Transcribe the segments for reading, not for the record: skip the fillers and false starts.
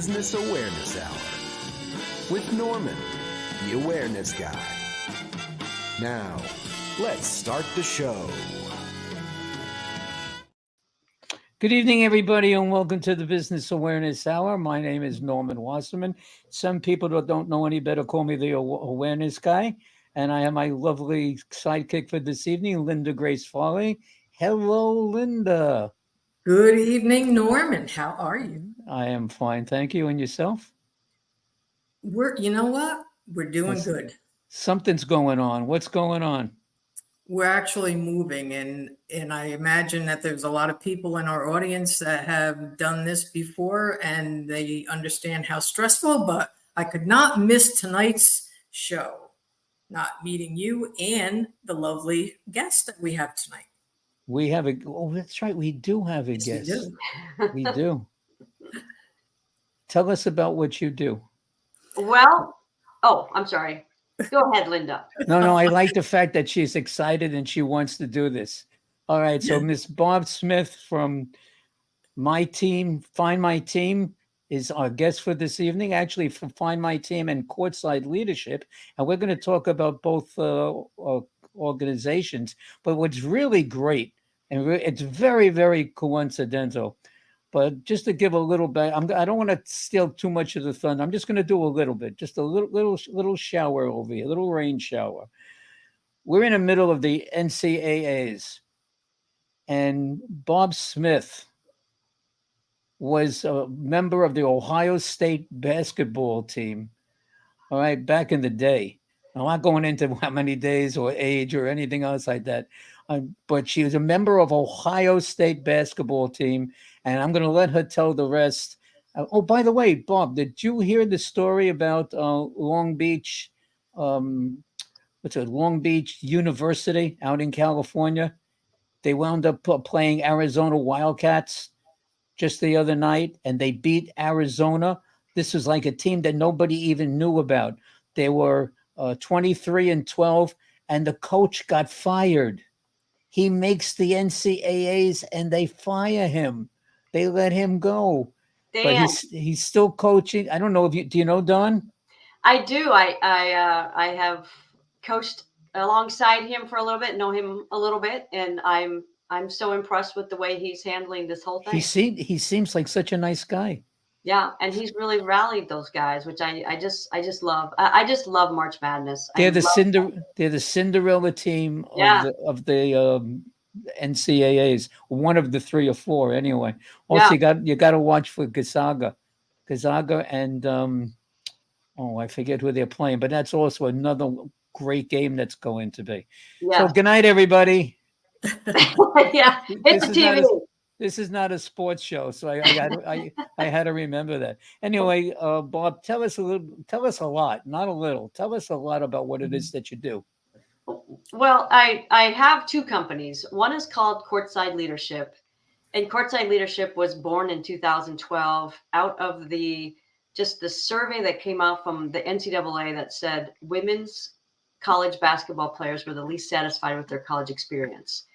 Business Awareness Hour with Norman, the awareness guy. Now, let's start the show. Good evening, everybody, and welcome to the Business Awareness Hour. My name is Norman Wasserman. Some people that don't know any better call me the awareness guy. And I have my lovely sidekick for this evening, Linda Grace Farley. Hello, Linda. Good evening, Norman. How are you? I am fine, thank you. And yourself? You know what? We're doing good. Something's going on. What's going on? We're actually moving, and I imagine that there's a lot of people in our audience that have done this before, and they understand how stressful, but I could not miss tonight's show, not meeting you and the lovely guest that we have tonight. We have that's right. We do have a guest. We do. Tell us about what you do. Well, I'm sorry. Go ahead, Linda. No, I like the fact that she's excited and she wants to do this. All right, so Miss Barb Smith from my team, Find My Team, is our guest for this evening, actually for Find My Team and Courtside Leadership. And we're going to talk about both organizations. But what's really great, and it's very, very coincidental, but just to give a little bit, I don't want to steal too much of the thunder. I'm just going to do a little bit, just a little shower over here, a little rain shower. We're in the middle of the NCAAs, and Bob Smith was a member of the Ohio State basketball team. All right, back in the day. I'm not going into how many days or age or anything else like that. But she was a member of Ohio State basketball team, and I'm going to let her tell the rest. By the way, Bob, did you hear the story about Long Beach? Long Beach University out in California? They wound up playing Arizona Wildcats just the other night, and they beat Arizona. This was like a team that nobody even knew about. They were 23-12, and the coach got fired. He makes the NCAAs and they fire him. They let him go. Dan. But he's still coaching. I don't know do you know Don? I do. I have coached alongside him for a little bit, know him a little bit, and I'm so impressed with the way he's handling this whole thing. He seems like such a nice guy. Yeah, and he's really rallied those guys, which I just love. I just love March Madness. They're the Cinderella team of the NCAAs. One of the 3 or 4, anyway. Also, you got to watch for Gonzaga, and I forget who they're playing, but that's also another great game that's going to be. Yeah. So good night, everybody. Yeah, hit the TV. This is not a sports show, so I had to remember that. Anyway, Bob, tell us a lot, not a little. Tell us a lot about what it is that you do. Well, I have 2 companies. One is called Courtside Leadership, and Courtside Leadership was born in 2012 out of the survey that came out from the NCAA that said women's college basketball players were the least satisfied with their college experience.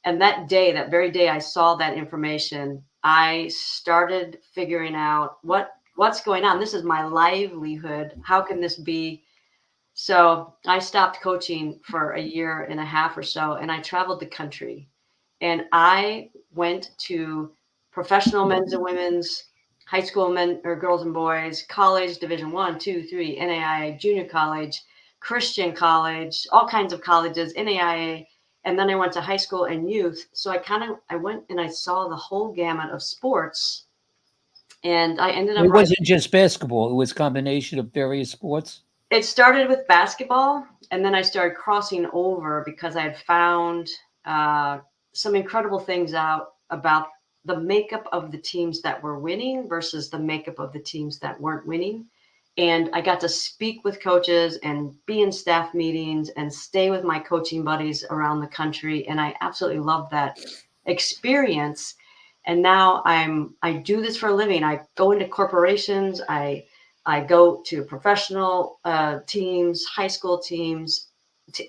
And that very day I saw that information, I started figuring out what's going on. This is my livelihood. How can this be? So I stopped coaching for a year and a half or so, and I traveled the country. And I went to professional men's and women's, high school men or girls and boys, college, Division 1, 2, 3, NAIA, junior college, Christian college, all kinds of colleges, NAIA. And then I went to high school and youth. So I went and I saw the whole gamut of sports. And I ended up. It wasn't just basketball. It was a combination of various sports. It started with basketball. And then I started crossing over because I had found some incredible things out about the makeup of the teams that were winning versus the makeup of the teams that weren't winning. And I got to speak with coaches and be in staff meetings and stay with my coaching buddies around the country. And I absolutely loved that experience. And now I do this for a living. I go into corporations. I go to professional teams, high school teams,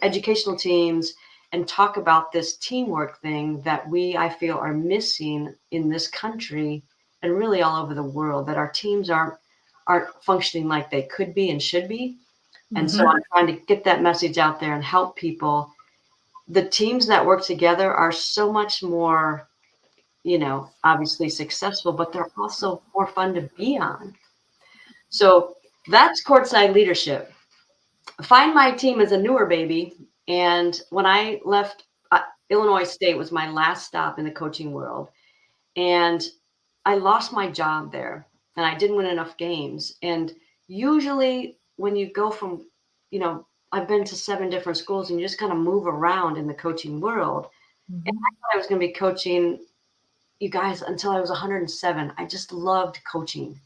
educational teams, and talk about this teamwork thing that I feel are missing in this country and really all over the world, that our teams aren't aren't functioning like they could be and should be. And so I'm trying to get that message out there and help people. The teams that work together are so much more, obviously successful, but they're also more fun to be on. So that's Courtside Leadership. Find My Team is a newer baby. And when I left, Illinois State was my last stop in the coaching world. And I lost my job there and I didn't win enough games. And usually when you go from, I've been to 7 different schools and you just kind of move around in the coaching world. And I thought I was going to be coaching you guys until I was 107. I just loved coaching,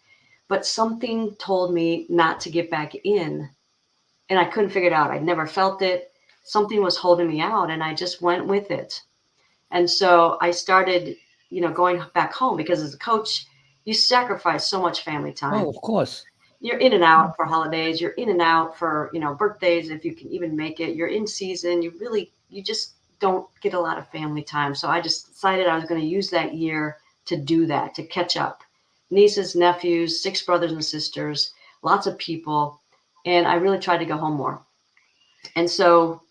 but something told me not to get back in and I couldn't figure it out. I'd never felt it. Something was holding me out and I just went with it. And so I started, going back home because as a coach, you sacrifice so much family time. Oh, of course. You're in and out for holidays. You're in and out for, birthdays, if you can even make it. You're in season. You just don't get a lot of family time. So I just decided I was going to use that year to do that, to catch up. Nieces, nephews, 6 brothers and sisters, lots of people. And I really tried to go home more. And so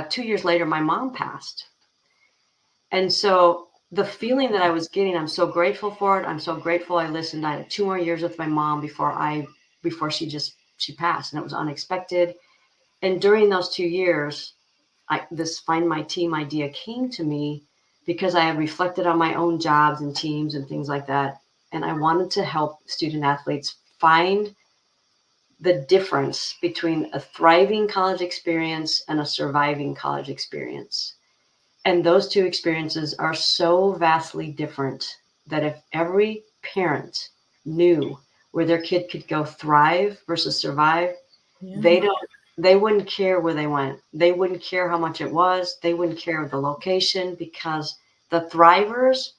2 years later, my mom passed. And so the feeling that I was getting, I'm so grateful for it. I'm so grateful I listened. I had 2 more years with my mom before she passed, and it was unexpected. And during those 2 years, this Find My Team idea came to me because I had reflected on my own jobs and teams and things like that. And I wanted to help student athletes find the difference between a thriving college experience and a surviving college experience. And those 2 experiences are so vastly different that if every parent knew where their kid could go thrive versus survive, they wouldn't care where they went. They wouldn't care how much it was. They wouldn't care the location, because the thrivers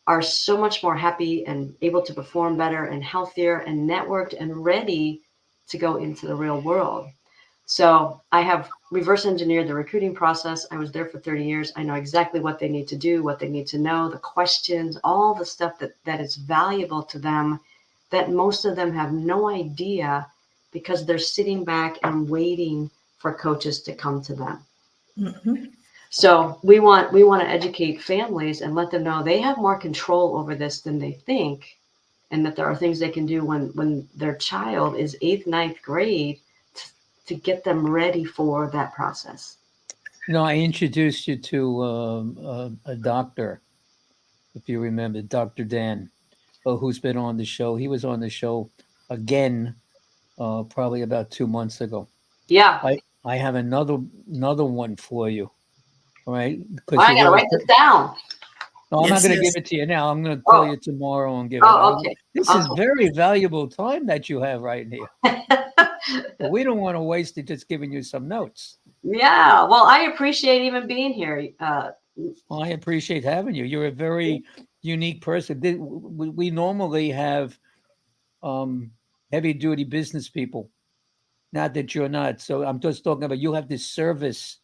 are so much more happy and able to perform better and healthier and networked and ready to go into the real world. So I have reverse engineered the recruiting process. I was there for 30 years. I know exactly what they need to do, what they need to know, the questions, all the stuff that is valuable to them that most of them have no idea because they're sitting back and waiting for coaches to come to them. So we want to educate families and let them know they have more control over this than they think, and that there are things they can do when their child is 8th, 9th grade to get them ready for that process. I introduced you to a doctor, if you remember, Dr. Dan, who's been on the show. He was on the show again, probably about 2 months ago. Yeah. I have another one for you. All right. I got to write this down. No, I'm not going to give it to you now. I'm going to tell you tomorrow and give it. Okay. This is very valuable time that you have right here. But we don't want to waste it just giving you some notes. Yeah. Well, I appreciate even being here. Well, I appreciate having you. You're a very unique person. We normally have heavy duty business people. Not that you're not. So I'm just talking about you have this service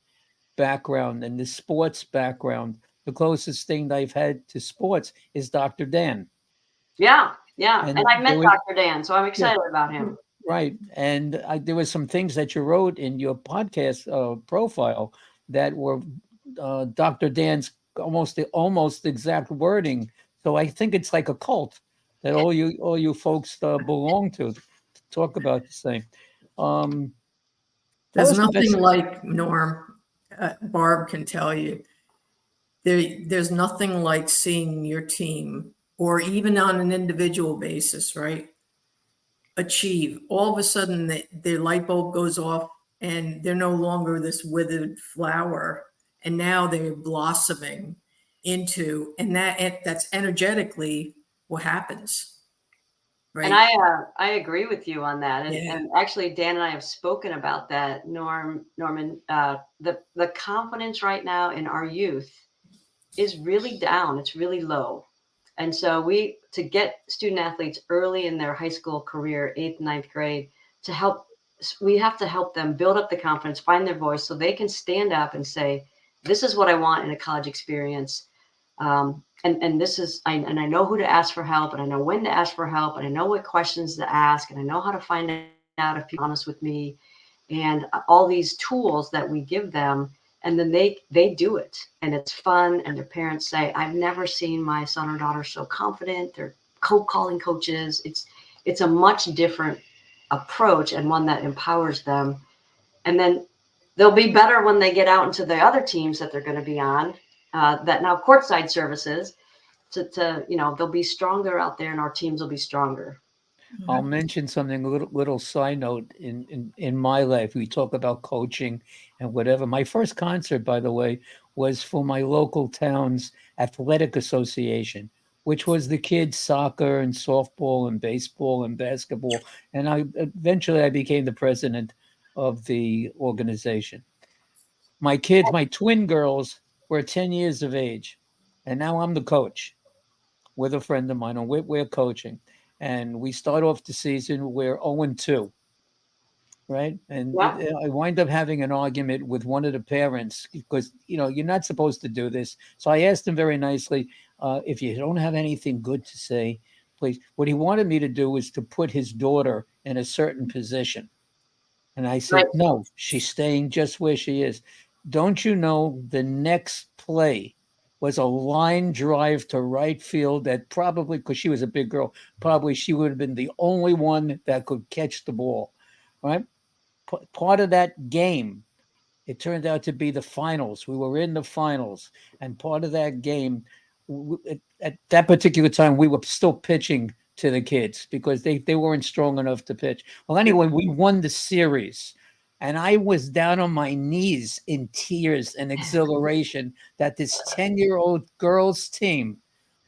background and this sports background. The closest thing I've had to sports is Dr. Dan. Yeah. And I met Dr. Dan, so I'm excited about him. Right. And there were some things that you wrote in your podcast profile that were Dr. Dan's almost exact wording. So I think it's like a cult that all you folks belong to talk about the same. There's nothing like, Norm, Barb can tell you, there's nothing like seeing your team, or even on an individual basis, right, achieve. All of a sudden their light bulb goes off and they're no longer this withered flower, and now they're blossoming into, and that's energetically what happens. Right. And I agree with you on that. And actually, Dan and I have spoken about that, Norman. The confidence right now in our youth is really down. It's really low. And so to get student athletes early in their high school career, 8th, 9th grade, we have to help them build up the confidence, find their voice, so they can stand up and say, this is what I want in a college experience. and this is, I know who to ask for help, and I know when to ask for help, and I know what questions to ask, and I know how to find out if you're honest with me, and all these tools that we give them, and then they do it, and it's fun, and their parents say, I've never seen my son or daughter so confident. They're calling coaches. It's a much different approach, and one that empowers them, and then they'll be better when they get out into the other teams that they're going to be on, that now courtside services, to they'll be stronger out there, and our teams will be stronger. I'll mention something, a little side note in my life. We talk about coaching and whatever. My first concert, by the way, was for my local town's athletic association, which was the kids' soccer and softball and baseball and basketball. And I became the president of the organization. My kids, my twin girls, were 10 years of age, and now I'm the coach with a friend of mine, and we're coaching. And we start off the season, we're 0-2, right? And Yeah. I wind up having an argument with one of the parents because, you're not supposed to do this. So I asked him very nicely, if you don't have anything good to say, please. What he wanted me to do was to put his daughter in a certain position. And I said, Right. no, she's staying just where she is. Don't you know the next play was a line drive to right field that probably, because she was a big girl, probably she would have been the only one that could catch the ball, right? Part of that game, it turned out to be the finals. We were in the finals. And part of that game, at that particular time, we were still pitching to the kids because they weren't strong enough to pitch. Well, anyway, we won the series. And I was down on my knees in tears and exhilaration that this 10-year-old girls team,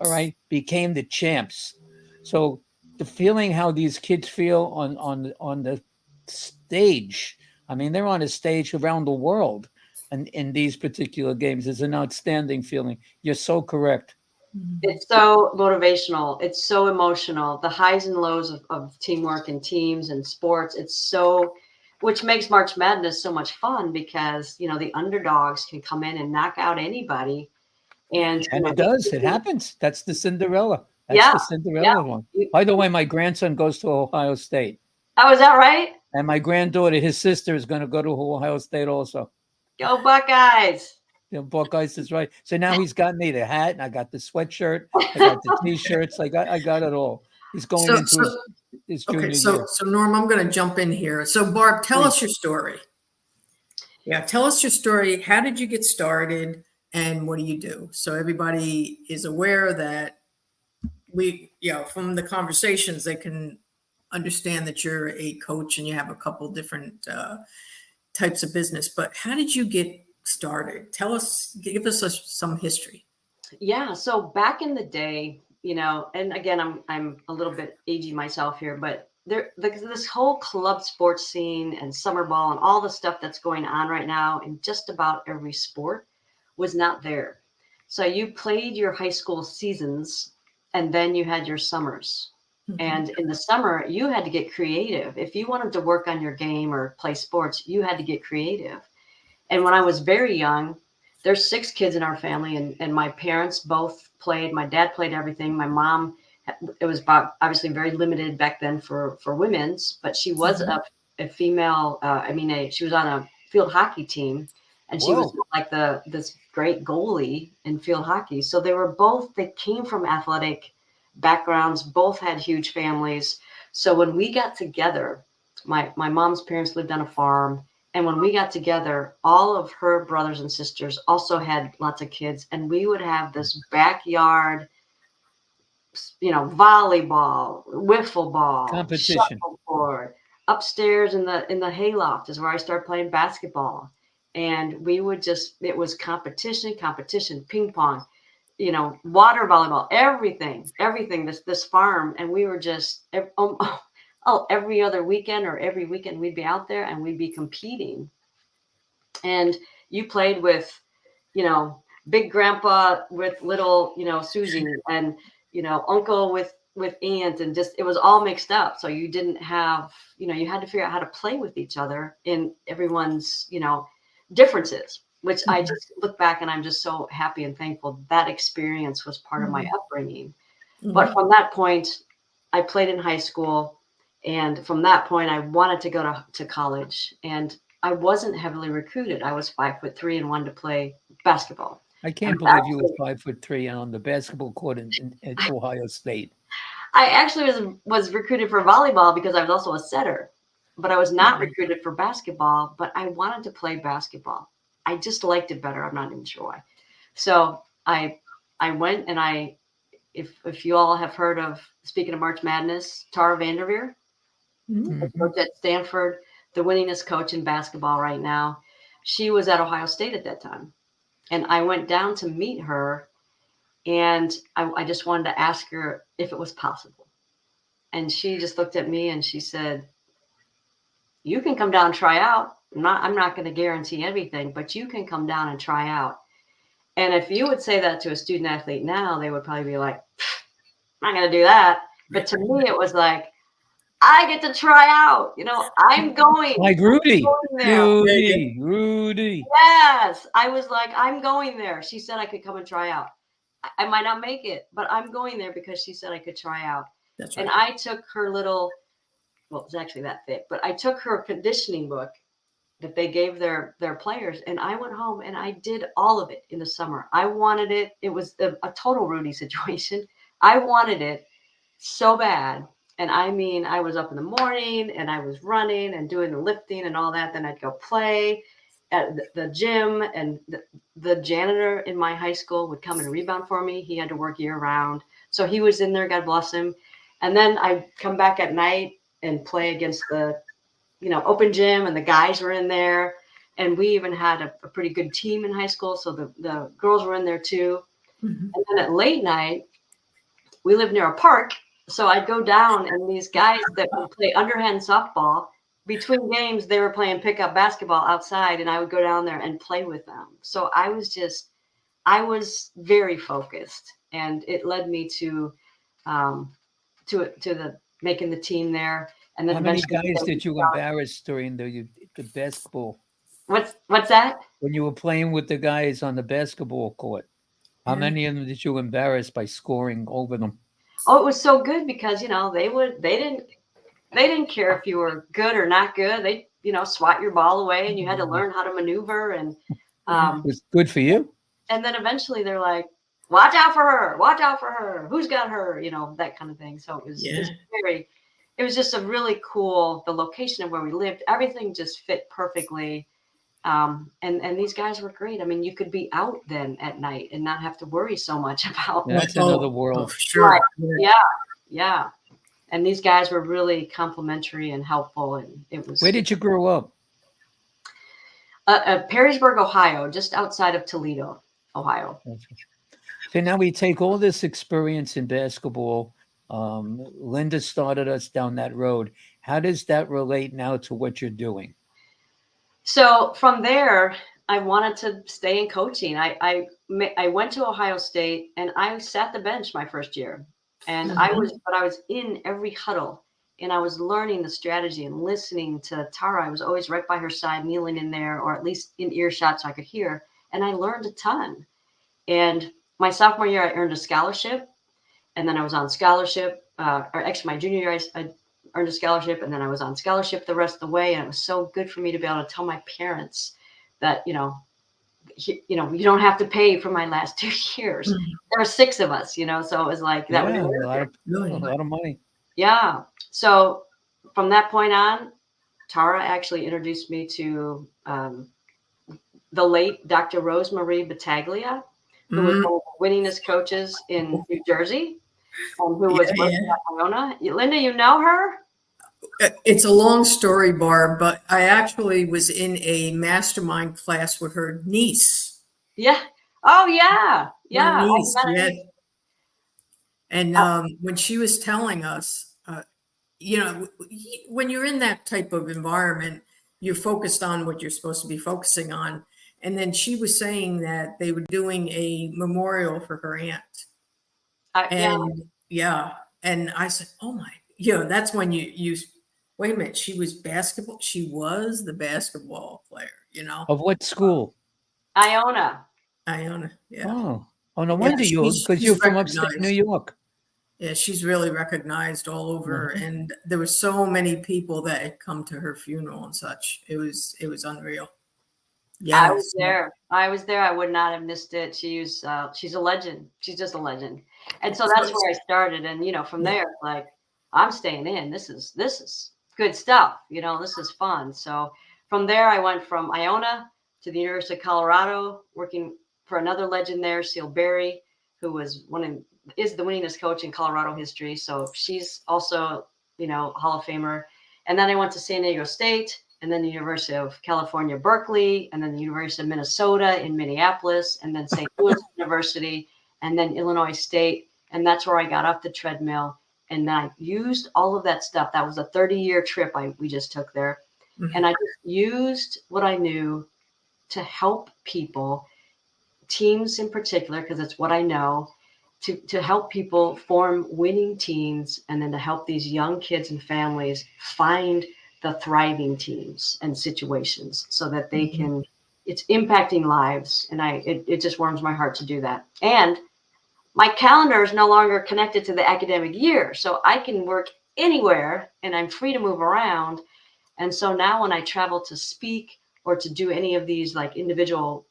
all right, became the champs. So the feeling how these kids feel on the stage, I mean, they're on a stage around the world and in these particular games is an outstanding feeling. You're so correct. It's so motivational. It's so emotional. The highs and lows of teamwork and teams and sports. Which makes March Madness so much fun because, the underdogs can come in and knock out anybody. And it does. It happens. That's the Cinderella. That's Yeah, the Cinderella one. By the way, my grandson goes to Ohio State. Oh, is that right? And my granddaughter, his sister, is going to go to Ohio State also. Go Buckeyes. Buckeyes is right. So now he's got me the hat, and I got the sweatshirt, I got the T-shirts, I got it all. He's going into his junior year. So Norm, I'm going to jump in here. So Barb, tell us your story. Yeah, tell us your story. How did you get started, and what do you do? So everybody is aware that from the conversations, they can understand that you're a coach and you have a couple different types of business. But how did you get started? Give us some history. Yeah. So back in the day, and again, I'm a little bit agey myself here, but this whole club sports scene and summer ball and all the stuff that's going on right now in just about every sport was not there. So you played your high school seasons and then you had your summers. Mm-hmm. And in the summer, you had to get creative. If you wanted to work on your game or play sports, you had to get creative. And when I was very young, there's 6 kids in our family, and my parents both played. My dad played everything. My mom, it was obviously very limited back then for women's, but she was a female. She was on a field hockey team, and she was like this great goalie in field hockey. So they came from athletic backgrounds, both had huge families. So when we got together, my mom's parents lived on a farm. And when we got together, all of her brothers and sisters also had lots of kids. And we would have this backyard, volleyball, wiffle ball, competition, shuffleboard. Upstairs in the hayloft is where I started playing basketball. And we would it was competition, ping pong, water volleyball, everything, this farm. And we were just, every other weekend or every weekend we'd be out there and we'd be competing. And you played with, big grandpa with little, Susie, and, uncle with aunt, and just, it was all mixed up. So you didn't have, you had to figure out how to play with each other in everyone's, differences. which I just look back and I'm just so happy and thankful that experience was part of my upbringing. But from that point, I played in high school. And from that point, I wanted to go to college. And I wasn't heavily recruited. I was 5'3" and wanted to play basketball. I can't believe you were 5'3" on the basketball court at Ohio State. I actually was recruited for volleyball because I was also a setter, but I was not recruited for basketball, but I wanted to play basketball. I just liked it better. I'm not even sure why. So I went and if you all have heard of, speaking of March Madness, Tara Vanderveer, the coach at Stanford, the winningest coach in basketball right now. She was at Ohio State at that time. And I went down to meet her, and I just wanted to ask her if it was possible. And she just looked at me and she said, you can come down and try out. I'm not going to guarantee everything, but you can come down and try out. And if you would say that to a student athlete now, they would probably be like, I'm not going to do that. But to me, it was like, I get to try out. I'm going. Like Rudy. Rudy. Yes. I was like, I'm going there. She said I could come and try out. I might not make it, but I'm going there because she said I could try out. That's right. And I took her little, well, it's actually that thick, but I took her conditioning book that they gave their players, and I went home and I did all of it in the summer. I wanted it. It was a total Rudy situation. I wanted it so bad. And I mean, I was up in the morning and I was running and doing the lifting and all that. Then I'd go play at the gym, and the janitor in my high school would come and rebound for me. He had to work year round. So he was in there, God bless him. And then I'd come back at night and play against the, open gym, and the guys were in there. And we even had a pretty good team in high school. So the girls were in there too. And then at late night, we lived near a park. So I'd go down, and these guys that would play underhand softball, between games, they were playing pickup basketball outside, and I would go down there and play with them. So I was very focused, and it led me to the making the team there. And then how many guys did you embarrass during the basketball? What's that? When you were playing with the guys on the basketball court, how many of them did you embarrass by scoring over them? Oh, it was so good because, they didn't care if you were good or not good. They, swat your ball away, and you had to learn how to maneuver. And it was good for you. And then eventually they're like, watch out for her. Watch out for her. Who's got her? That kind of thing. So it was just a really cool, the location of where we lived. Everything just fit perfectly. And these guys were great. I mean, you could be out then at night and not have to worry so much about. That's another world. For sure. Right. Yeah. And these guys were really complimentary and helpful. And it was. Where did you grow up? Perrysburg, Ohio, just outside of Toledo, Ohio. So now we take all this experience in basketball. Linda started us down that road. How does that relate now to what you're doing? So from there, I wanted to stay in coaching. I went to Ohio State, and I sat the bench my first year, and I was in every huddle, and I was learning the strategy and listening to Tara. I was always right by her side, kneeling in there, or at least in earshot so I could hear. And I learned a ton. And my sophomore year, I earned a scholarship, and then I was on scholarship. Or actually, my junior year, I earned a scholarship, and then I was on scholarship the rest of the way. And it was so good for me to be able to tell my parents that, you don't have to pay for my last 2 years. There were 6 of us, so it was like that. Yeah, a lot of money. Yeah. So from that point on, Tara actually introduced me to the late Dr. Rosemarie Battaglia, who was one of the winningest coaches in New Jersey, who was working at Iona. Linda, you know her? It's a long story, Barb, but I actually was in a mastermind class with her niece. Yeah. Oh, yeah. Yeah. Her niece, yeah. And when she was telling us, when you're in that type of environment, you're focused on what you're supposed to be focusing on. And then she was saying that they were doing a memorial for her aunt. And I said, oh my, that's when you wait a minute, she was the basketball player, Of what school? Iona. Iona. Yeah. Oh, no Yeah, wonder because she's you're from upstate New recognized. York. Yeah, she's really recognized all over, and there were so many people that had come to her funeral and such. It was unreal. I was Yes. there. I was there. I would not have missed it. She's a legend. She's just a legend. And so that's where I started. And from Yeah. there, like I'm staying in. This is good stuff. This is fun. So from there, I went from Iona to the University of Colorado, working for another legend there, Seal Berry, who is is the winningest coach in Colorado history. So she's also, Hall of Famer. And then I went to San Diego State, and then the University of California, Berkeley, and then the University of Minnesota in Minneapolis, and then St. Louis University, and then Illinois State. And that's where I got off the treadmill. And I used all of that stuff. That was a 30-year trip we just took there. Mhm. And I just used what I knew to help people, teams in particular, because it's what I know, to help people form winning teams, and then to help these young kids and families find the thriving teams and situations so that they can, it's impacting lives. And it just warms my heart to do that. And my calendar is no longer connected to the academic year, so I can work anywhere and I'm free to move around. And so now when I travel to speak or to do any of these like individual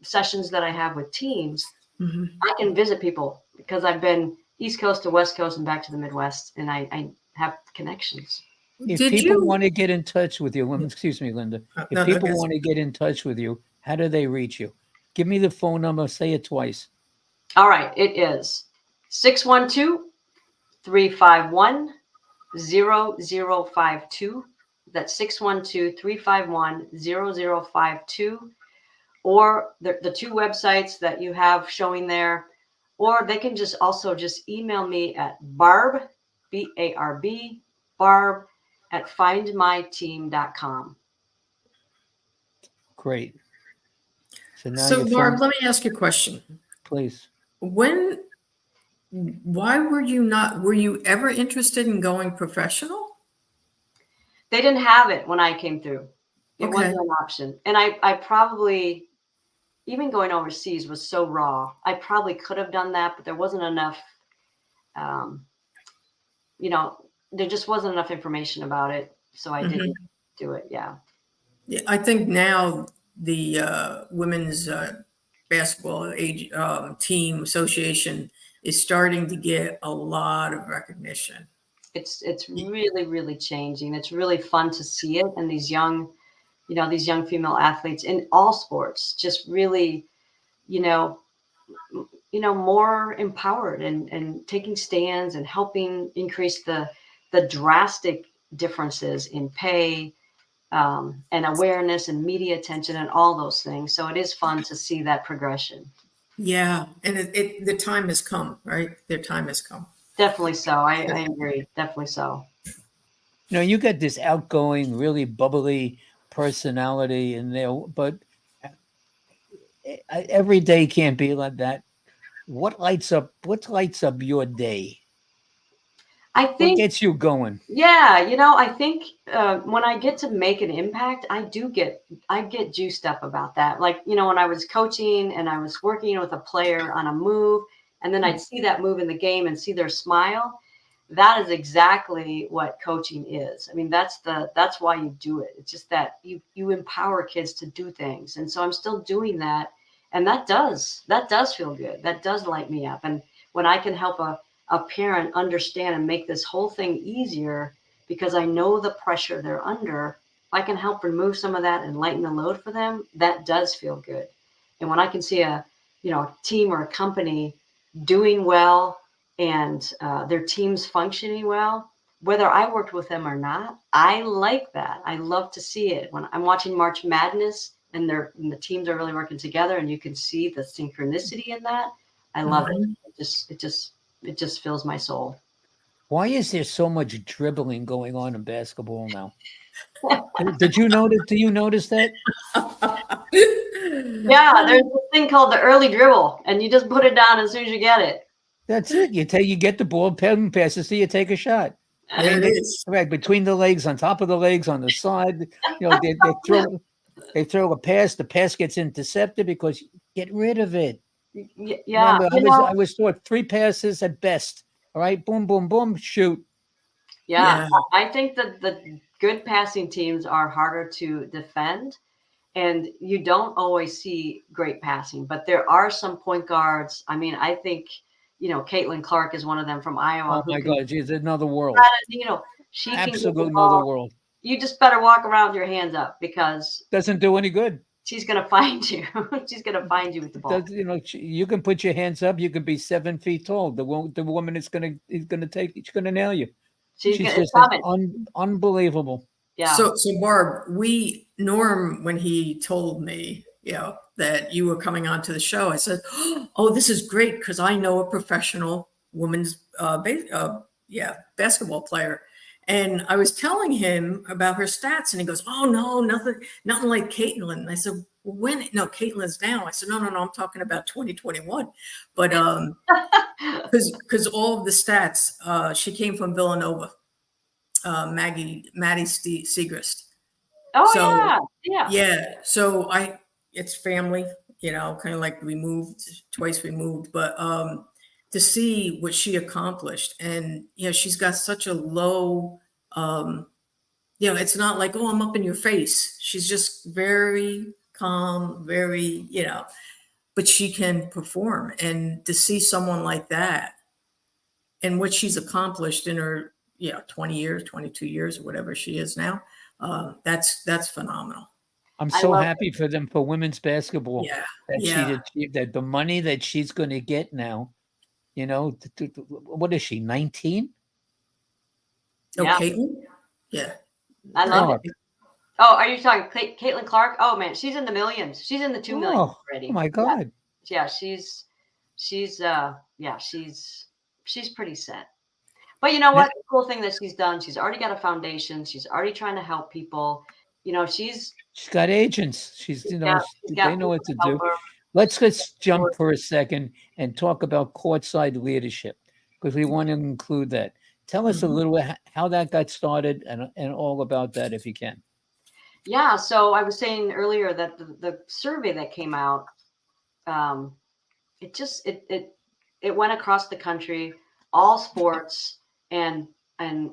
sessions that I have with teams, I can visit people because I've been East Coast to West Coast and back to the Midwest, and I have connections. If Did people you? want to get in touch with you, excuse me, Linda. If No, people guess- want to get in touch with you, how do they reach you? Give me the phone number. Say it twice. All right, it is 612-351-0052. That's 612-351-0052. Or the two websites that you have showing there, or they can just email me at Barb, B-A-R-B, Barb at findmyteam.com. Great. So now So, your Barb, phone, let me ask you a question. please. Why were you ever interested in going professional? They didn't have it when I came through. It Okay. wasn't an option. And I probably, even going overseas was so raw. I probably could have done that, but there wasn't enough, there just wasn't enough information about it. So I didn't do it. Yeah. Yeah, I think now the women's basketball team association is starting to get a lot of recognition. It's really, really changing. It's really fun to see it. And these young female athletes in all sports just really, more empowered and taking stands and helping increase the drastic differences in pay, and awareness and media attention and all those things. So it is fun to see that progression. Yeah, and the time has come, right? Their time has come. Definitely so. I agree. Definitely so. You got this outgoing, really bubbly personality in there, but every day can't be like that. What lights up your day? I What think, gets you going? yeah, I think when I get to make an impact, I get juiced up about that. Like, when I was coaching and I was working with a player on a move, and then I'd see that move in the game and see their smile. That is exactly what coaching is. I mean, that's why you do it. It's just that you empower kids to do things. And so I'm still doing that. And that does feel good. That does light me up. And when I can help a parent understand and make this whole thing easier because I know the pressure they're under, if I can help remove some of that and lighten the load for them, that does feel good. And when I can see a team or a company doing well and their team's functioning well, whether I worked with them or not, I like that. I love to see it. When I'm watching March Madness and the teams are really working together and you can see the synchronicity in that, I love it. It just fills my soul. Why is there so much dribbling going on in basketball now? Did you notice? Do you notice that? Yeah, there's this thing called the early dribble, and you just put it down as soon as you get it. That's it. You get the ball, pass it, so you take a shot. There it is. Right between the legs, on top of the legs, on the side. They throw. They throw a pass, the pass gets intercepted because get rid of it. Yeah, Remember, you know, I was taught 3 passes at best. All right, boom, boom, boom, shoot. yeah. Yeah. I think that the good passing teams are harder to defend, and you don't always see great passing, but there are some point guards. I mean, I think, Caitlin Clark is one of them from Iowa Oh who my can, God, she's another world. she can get the Absolute another ball. world. You just better walk around with your hands up because Doesn't do any good. she's going to find you. She's going to find you with the ball. Does you can put your hands up. You can be 7 feet tall. The woman is gonna she's gonna nail you. She's She's going just to unbelievable. Yeah. So Barb, Norm, when he told me, that you were coming onto the show, I said, "Oh, this is great because I know a professional women's basketball player." And I was telling him about her stats, and he goes, "Oh no, nothing like Caitlin." And I said, "When? No, Caitlin's now." I said, "No, I'm talking about 2021." But because all of the stats, she came from Villanova, Maddie Segrist. Oh So yeah. so it's family, kind of like twice removed, but to see what she accomplished, and she's got such a low, it's not like, oh, I'm up in your face. She's just very calm, very, but she can perform, and to see someone like that and what she's accomplished in her 20 years, 22 years, or whatever she is now, that's phenomenal. I'm I so love happy for them, for women's basketball, Yeah, that she achieved that. The money that she's going to get now, what is she, 19? Oh, Yeah. Caitlin? Yeah. I love Oh, it. Oh, are you talking Caitlin Clark? Oh man, she's in the millions. She's in the 2 million already. Oh my God. Yeah, she's pretty set. But you know what? The cool thing that she's done, she's already got a foundation. She's already trying to help people. She's got agents. She's she's they know what to help do. her. Let's jump for a second and talk about courtside leadership, because we want to include that. Tell us a little how that got started and all about that, if you can. Yeah, so I was saying earlier that the survey that came out, it went across the country, all sports and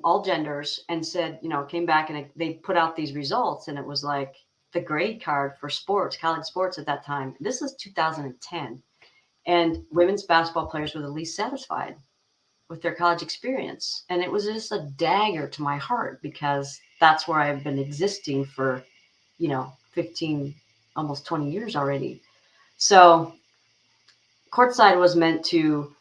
all genders, and said, came back and they put out these results, and it was like the grade card for sports, college sports at that time. This is 2010, and women's basketball players were the least satisfied with their college experience, and it was just a dagger to my heart because that's where I've been existing for 15, almost 20 years already. So Courtside was meant to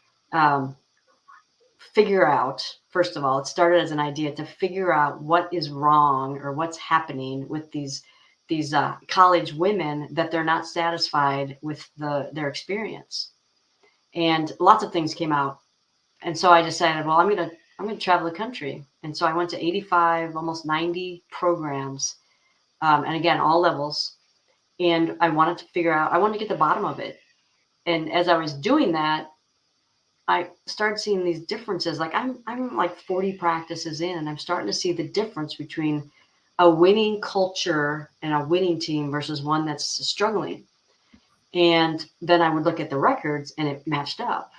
figure out, first of all, it started as an idea to figure out what is wrong or what's happening with these college women, that they're not satisfied with their experience. And lots of things came out. And so I decided, well, I'm going to travel the country. And so I went to 85, almost 90 programs. And again, all levels. And I wanted to get the bottom of it. And as I was doing that, I started seeing these differences. Like I'm like 40 practices in, and I'm starting to see the difference between a winning culture and a winning team versus one that's struggling. And then I would look at the records and it matched up.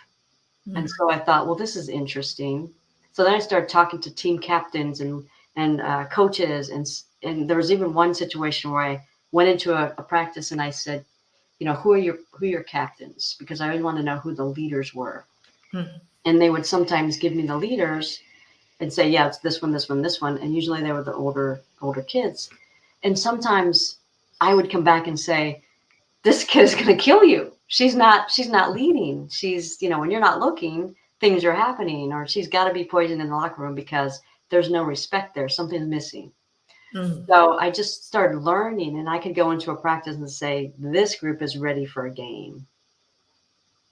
Mm-hmm. And so I thought, well, this is interesting. So then I started talking to team captains and coaches. And there was even one situation where I went into a practice and I said, who are your captains? Because I really want to know who the leaders were. Mm-hmm. And they would sometimes give me the leaders and say, yeah, it's this one, this one, this one. And usually they were the older kids. And sometimes I would come back and say, this kid is going to kill you. She's not leading. She's, when you're not looking, things are happening, or she's got to be poisoned in the locker room because there's no respect there. Something's missing. Mm-hmm. So I just started learning, and I could go into a practice and say, this group is ready for a game.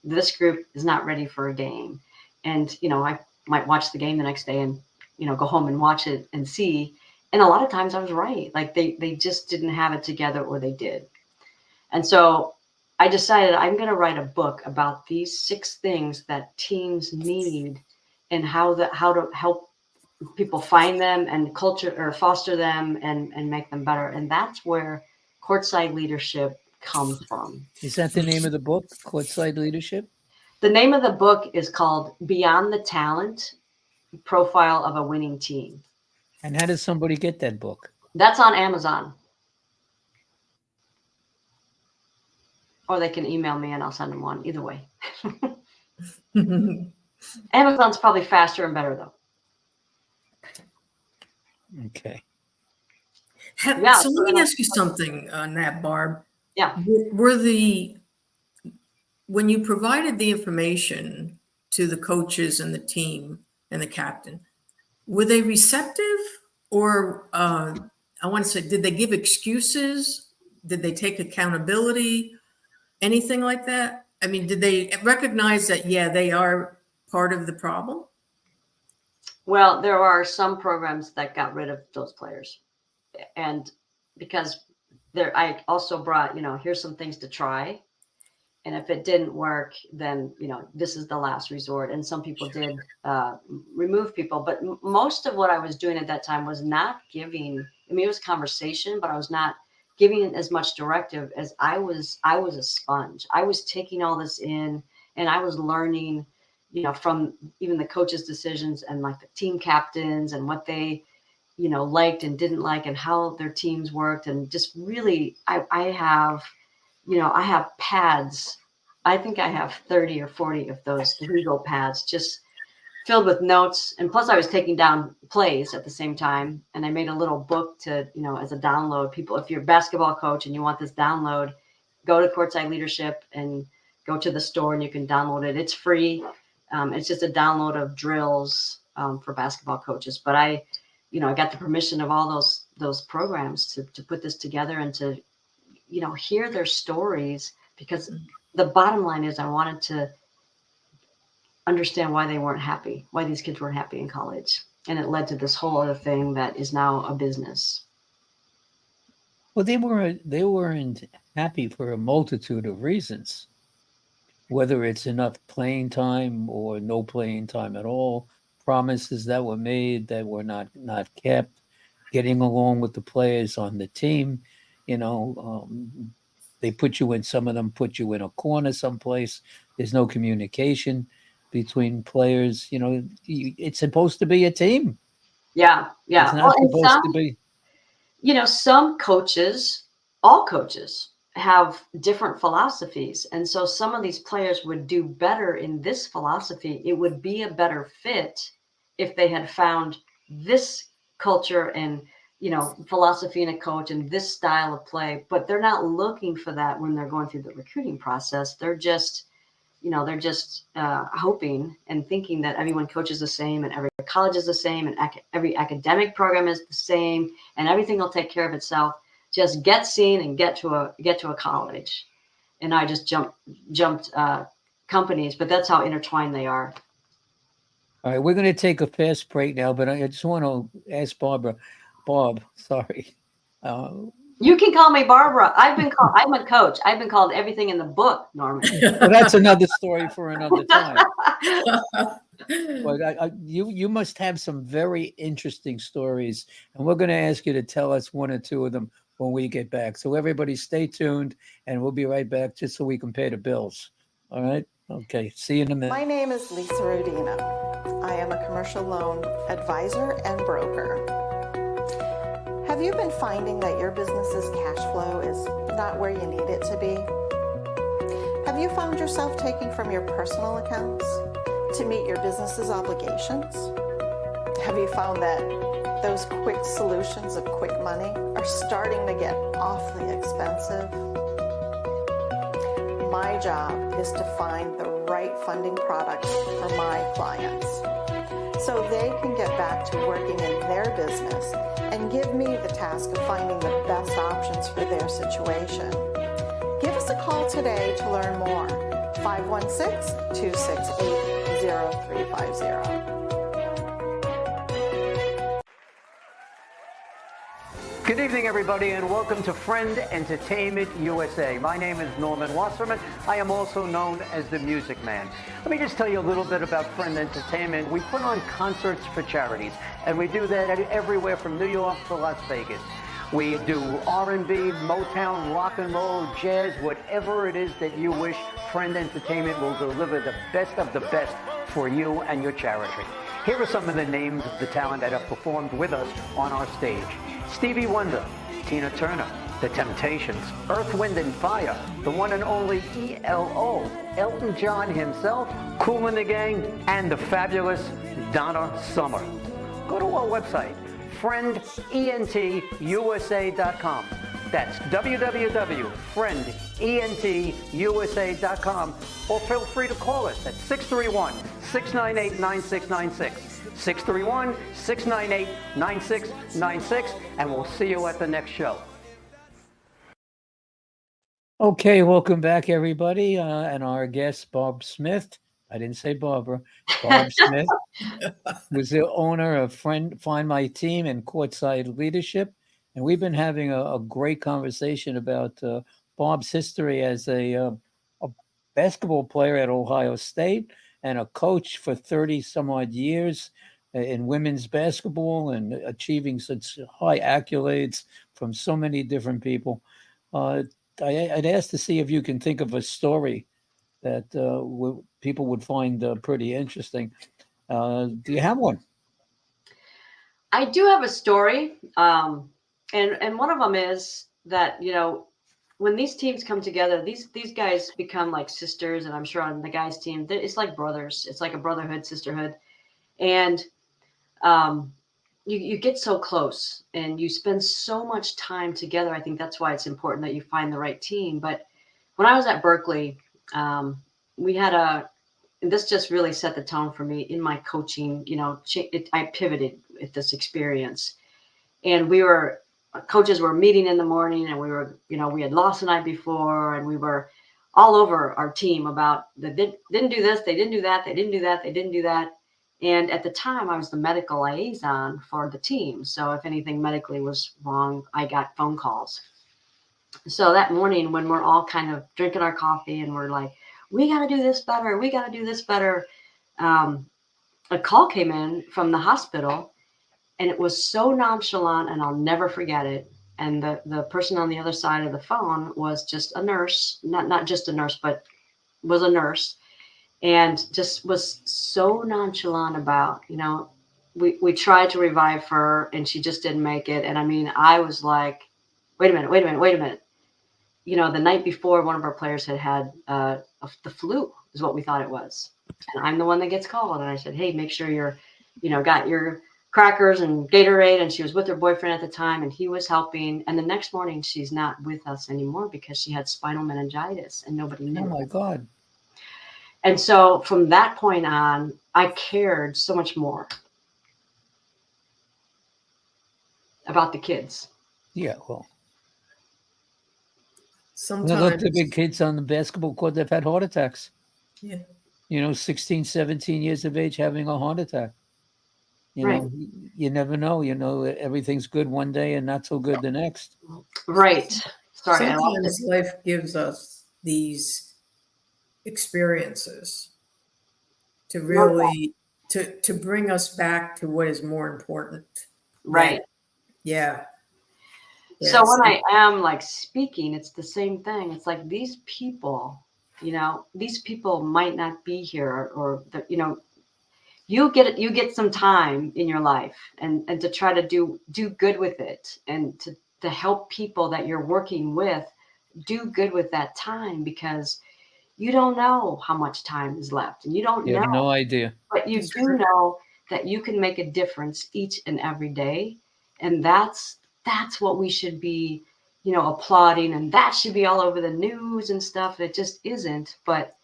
This group is not ready for a game. And, I might watch the game the next day and, go home and watch it and see. And a lot of times I was right. Like they just didn't have it together, or they did. And so I decided I'm going to write a book about these 6 things that teams need, and how to help people find them and culture or foster them and make them better. And that's where courtside leadership comes from. Is that the name of the book, Courtside Leadership? The name of the book is called Beyond the Talent, Profile of a Winning Team. And how does somebody get that book? That's on Amazon. Or they can email me and I'll send them one. Either way. Amazon's probably faster and better, though. Okay. Yeah, So let me ask you something on that, Barb. Yeah. When you provided the information to the coaches and the team and the captain, were they receptive, or I want to say, did they give excuses? Did they take accountability? Anything like that? I mean, did they recognize that, yeah, they are part of the problem? Well, there are some programs that got rid of those players. And because I also brought, here's some things to try. And if it didn't work, then, this is the last resort. And some people did remove people. But most of what I was doing at that time was not giving, it was conversation, but I was not giving as much directive as I was a sponge. I was taking all this in and I was learning, from even the coaches' decisions and like the team captains and what they, liked and didn't like and how their teams worked. And just really, I have pads. I think I have 30 or 40 of those legal pads just filled with notes. And plus I was taking down plays at the same time. And I made a little book to, as a download. People, if you're a basketball coach and you want this download, go to Courtside Leadership and go to the store and you can download it. It's free. It's just a download of drills for basketball coaches. But I got the permission of all those programs to put this together and to, hear their stories, because the bottom line is I wanted to understand why they weren't happy, why these kids weren't happy in college. And it led to this whole other thing that is now a business. Well, they weren't happy for a multitude of reasons, whether it's enough playing time or no playing time at all, promises that were made that were not kept, getting along with the players on the team. They some of them put you in a corner someplace. There's no communication between players. It's supposed to be a team. Yeah. It's not supposed to be. Some coaches, all coaches, have different philosophies. And so some of these players would do better in this philosophy. It would be a better fit if they had found this culture and, philosophy in a coach and this style of play, but they're not looking for that when they're going through the recruiting process. They're just, hoping and thinking that everyone coaches the same and every college is the same and every academic program is the same and everything will take care of itself. Just get seen and get to a college. And I just jumped companies, but that's how intertwined they are. All right, we're going to take a fast break now, but I just want to ask Bob, sorry. You can call me Barbara. I'm a coach. I've been called everything in the book, Norman. Well, that's another story for another time. But you must have some very interesting stories, and we're going to ask you to tell us one or two of them when we get back. So everybody stay tuned, and we'll be right back just so we can pay the bills. All right? Okay, see you in a minute. My name is Lisa Rodina. I am a commercial loan advisor and broker. Have you been finding that your business's cash flow is not where you need it to be? Have you found yourself taking from your personal accounts to meet your business's obligations? Have you found that those quick solutions of quick money are starting to get awfully expensive? My job is to find the right funding products for my clients so they can get back to working in their business and give me the task of finding the best options for their situation. Give us a call today to learn more. 516-268-0350. Good evening, everybody, and welcome to Friend Entertainment USA. My name is Norman Wasserman. I am also known as the Music Man. Let me just tell you a little bit about Friend Entertainment. We put on concerts for charities, and we do that everywhere from New York to Las Vegas. We do R&B, Motown, rock and roll, jazz, whatever it is that you wish. Friend Entertainment will deliver the best of the best for you and your charity. Here are some of the names of the talent that have performed with us on our stage. Stevie Wonder, Tina Turner, The Temptations, Earth, Wind and Fire, the one and only ELO, Elton John himself, Kool and the Gang, and the fabulous Donna Summer. Go to our website, friendentusa.com. That's www.friendentusa.com, or feel free to call us at 631-698-9696. 631-698-9696, and we'll see you at the next show. Okay, welcome back, everybody, and our guest, Bob Smith. I didn't say Barbara. Bob Smith was the owner of Find My Team and Courtside Leadership, and we've been having a great conversation about Bob's history as a basketball player at Ohio State and a coach for 30 some odd years in women's basketball and achieving such high accolades from so many different people. I'd ask to see if you can think of a story that people would find pretty interesting. Do you have one? I do have a story. And one of them is that, you know, when these teams come together, these guys become like sisters. And I'm sure on the guys' team, it's like brothers. It's like a brotherhood, sisterhood. And you get so close and you spend so much time together. I think that's why it's important that you find the right team. But when I was at Berkeley, we had this just really set the tone for me in my coaching. You know, I pivoted with this experience, and coaches were meeting in the morning, and we had lost the night before, and we were all over our team about they didn't do this, they didn't do that, they didn't do that, they didn't do that. And at the time, I was the medical liaison for the team. So if anything medically was wrong, I got phone calls. So that morning, when we're all kind of drinking our coffee and we're like, we got to do this better, we got to do this better, a call came in from the hospital, and it was so nonchalant, and I'll never forget it. And the person on the other side of the phone was just a nurse, not just a nurse, but was a nurse, and just was so nonchalant about, you know, we tried to revive her and she just didn't make it. And I mean, I was like, wait a minute. You know, the night before, one of our players had the flu is what we thought it was. And I'm the one that gets called. And I said, hey, make sure you're, you know, got your crackers and Gatorade. And she was with her boyfriend at the time, and he was helping. And the next morning, she's not with us anymore because she had spinal meningitis and nobody knew. Oh, my God. And so from that point on, I cared so much more about the kids. Yeah, well, look Sometimes, at the big kids on the basketball court that have had heart attacks. yeah. You know, 16, 17 years of age having a heart attack. You Right. know, you never know. You know, everything's good one day and not so good the next. Right. Sorry. I lost Sometimes life gives us these experiences to really to bring us back to what is more important. Right. Yeah. So Yes. when I am like speaking, it's the same thing. It's like these people, you know, these people might not be here, or you know, you get some time in your life and to try to do good with it, and to help people that you're working with do good with that time, because you don't know how much time is left, and you don't You know, have no idea. but you do know that you can make a difference each and every day. And that's what we should be, you know, applauding, and that should be all over the news and stuff. It just isn't. But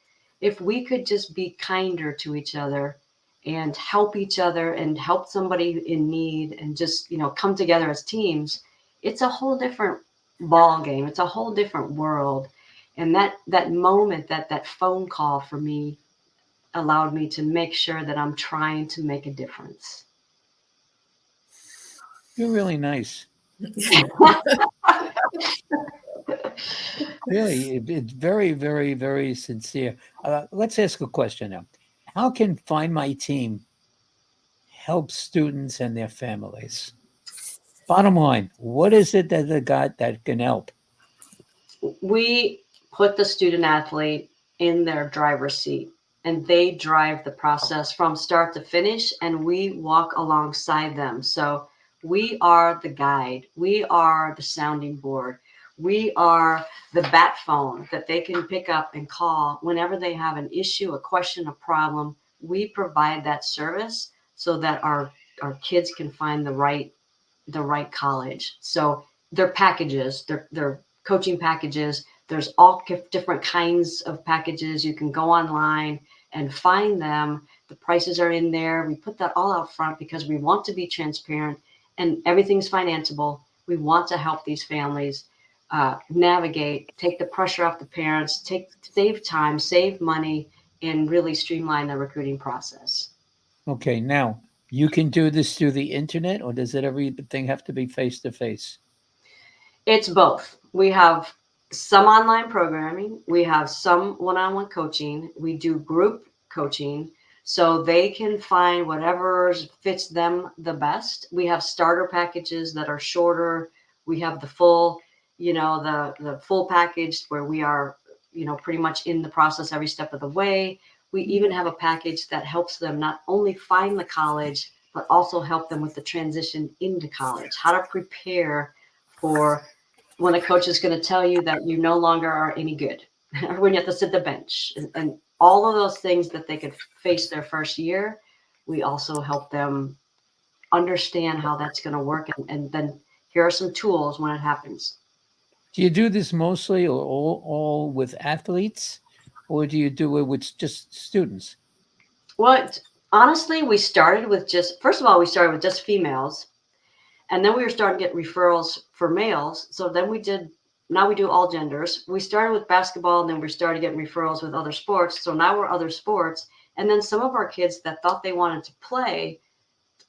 if we could just be kinder to each other and help each other and help somebody in need, and just, you know, come together as teams, it's a whole different ball game. It's a whole different world. And that moment, that phone call for me allowed me to make sure that I'm trying to make a difference. You're really nice. Really, it's very, very, very sincere. Let's ask a question now. How can Find My Team help students and their families? Bottom line, what is it that they got that can help? We put the student athlete in their driver's seat, and they drive the process from start to finish, and we walk alongside them. So we are the guide, we are the sounding board, we are the bat phone that they can pick up and call whenever they have an issue, a question, a problem. We provide that service so that our kids can find the right college. So their packages, their coaching packages, there's all different kinds of packages. You can go online and find them. The prices are in there. We put that all out front because we want to be transparent, and everything's financeable. We want to help these families navigate, take the pressure off the parents, save time, save money, and really streamline the recruiting process. Okay, now you can do this through the internet, or does it everything have to be face to face? It's both. We have some online programming. We have some one-on-one coaching. We do group coaching so they can find whatever fits them the best. We have starter packages that are shorter. We have the full, the full package where we are, pretty much in the process every step of the way. We even have a package that helps them not only find the college, but also help them with the transition into college, how to prepare for when a coach is going to tell you that you no longer are any good, or when you have to sit the bench, and all of those things that they could face their first year. We also help them understand how that's going to work. And then here are some tools when it happens. Do you do this mostly or all with athletes, or do you do it with just students? Well, honestly, we started with first of all, we started with just females. And then we were starting to get referrals for males. So then now we do all genders. We started with basketball, and then we started getting referrals with other sports. So now we're other sports. And then some of our kids that thought they wanted to play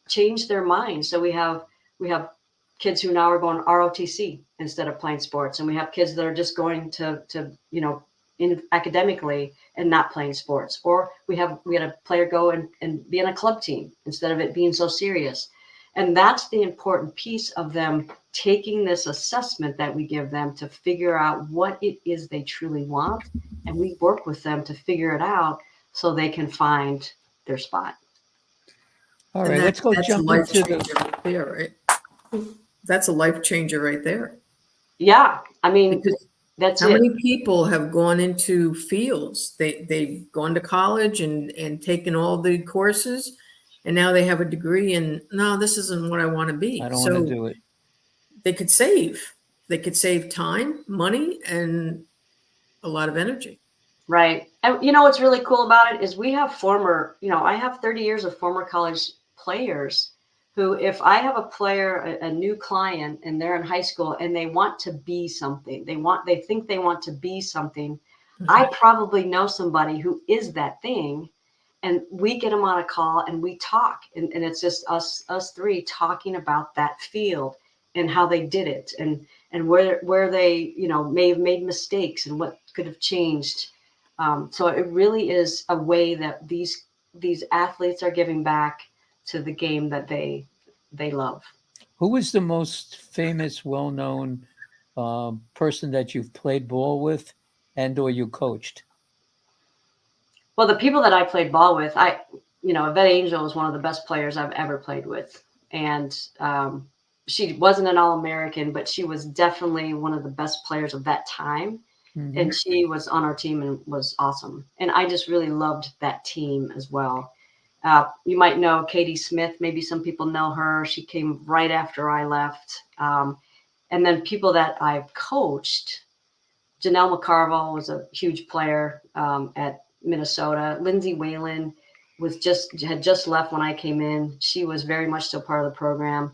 changed their mind. So we have kids who now are going ROTC instead of playing sports. And we have kids that are just going to in academically and not playing sports. Or we had a player go and be in a club team instead of it being so serious. And that's the important piece of them taking this assessment that we give them to figure out what it is they truly want. And we work with them to figure it out so they can find their spot. All right, let's go that's jump a life into changer right there, right? That's a life changer right there. Yeah, I mean, Because that's how it. many people have gone into fields? They've gone to college and taken all the courses, and now they have a degree, and no, this isn't what I want to be. I don't want to do it. They could save. They could save time, money, and a lot of energy. Right. And what's really cool about it is we have I have 30 years of former college players who, if I have a player, a new client, and they're in high school and they want to be something, they think they want to be something, I probably know somebody who is that thing. And we get them on a call and we talk, and it's just us three talking about that field and how they did it, and where they may have made mistakes and what could have changed. So it really is a way that these athletes are giving back to the game that they love. Who is the most famous, well-known person that you've played ball with and or you coached? Well, the people that I played ball with, Yvette Angel was one of the best players I've ever played with. And she wasn't an All-American, but she was definitely one of the best players of that time. Mm-hmm. And she was on our team and was awesome. And I just really loved that team as well. You might know Katie Smith. Maybe some people know her. She came right after I left. And then people that I've coached, Janelle McCarville was a huge player at Minnesota. Lindsay Whalen had just left when I came in. She was very much still part of the program.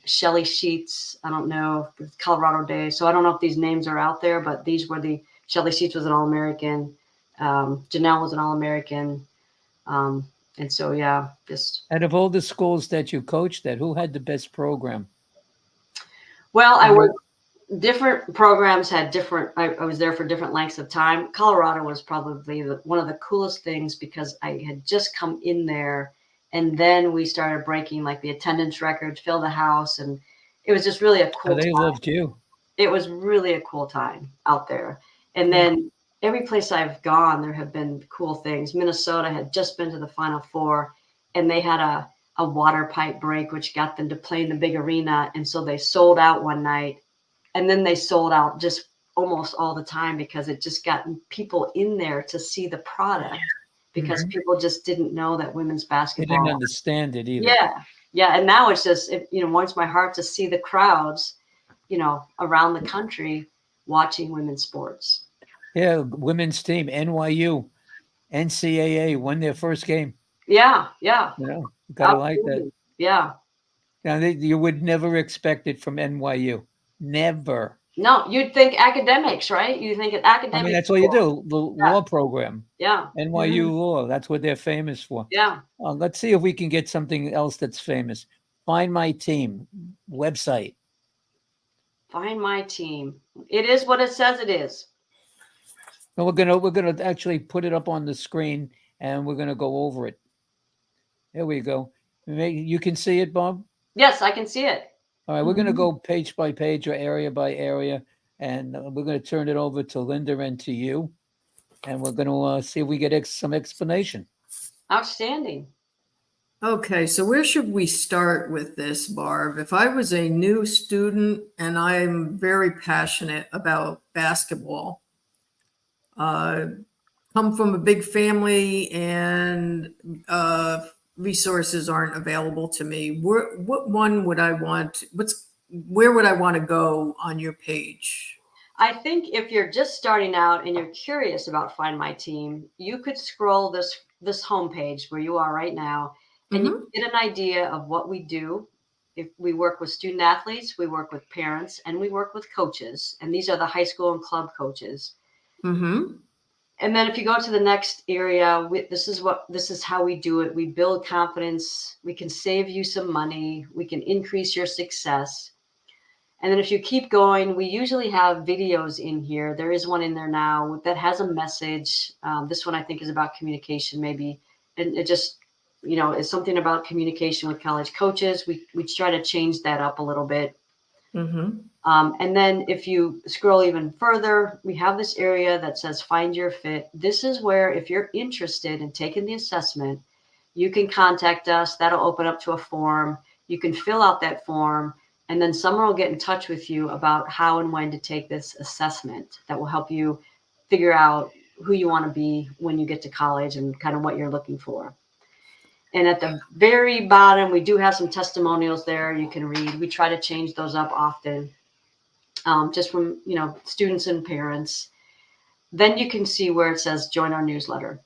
Shelly Sheets, I don't know, it's Colorado Day, so I don't know if these names are out there, but these were Shelly Sheets was an All-American. Janelle was an All-American. And so, yeah, just. Out of all the schools that you coached at, who had the best program? Well, different programs had different, I was there for different lengths of time. Colorado was probably one of the coolest things because I had just come in there, and then we started breaking like the attendance records, fill the house, and it was just really a cool They time. loved you. It was really a cool time out there. And then every place I've gone, there have been cool things. Minnesota had just been to the Final Four, and they had a water pipe break, which got them to play in the big arena. And so they sold out one night, and then they sold out just almost all the time because it just got people in there to see the product because people just didn't know that women's They basketball. didn't understand it either. Yeah. Yeah. And now it's just, it warms my heart to see the crowds, around the country watching women's sports. Yeah, women's team, NYU, NCAA won their first game. Yeah. Yeah. You gotta like that. Absolutely. Yeah. Now, you would never expect it from NYU. Never. No, you'd think academics, right? You think it academic. I mean, that's what you do. The law program, Yeah. NYU law. That's what they're famous for. Yeah. Let's see if we can get something else that's famous. Find My Team website. Find My Team. It is what it says it is. And we're gonna actually put it up on the screen, and we're gonna go over it. There we go. You can see it, Bob. Yes, I can see it. All right, we're going to go page by page or area by area, and we're going to turn it over to Linda and to you, and we're going to see if we get some explanation. Outstanding. Okay, so where should we start with this, Barb? If I was a new student and I'm very passionate about basketball, come from a big family and resources aren't available to me, what one would I want? Where would I want to go on your page? I think if you're just starting out and you're curious about Find My Team, you could scroll this homepage where you are right now, and you get an idea of what we do. If we work with student athletes, we work with parents, and we work with coaches. And these are the high school and club coaches. And then if you go to the next area, this is how we do it. We build confidence. We can save you some money. We can increase your success. And then if you keep going, we usually have videos in here. There is one in there now that has a message. This one I think is about communication maybe. And it just, is something about communication with college coaches. We try to change that up a little bit. And then if you scroll even further, we have this area that says Find Your Fit. This is where if you're interested in taking the assessment, you can contact us. That'll open up to a form. You can fill out that form, and then someone will get in touch with you about how and when to take this assessment that will help you figure out who you want to be when you get to college and kind of what you're looking for. And at the very bottom, we do have some testimonials there you can read. We try to change those up often, just from, students and parents. Then you can see where it says join our newsletter.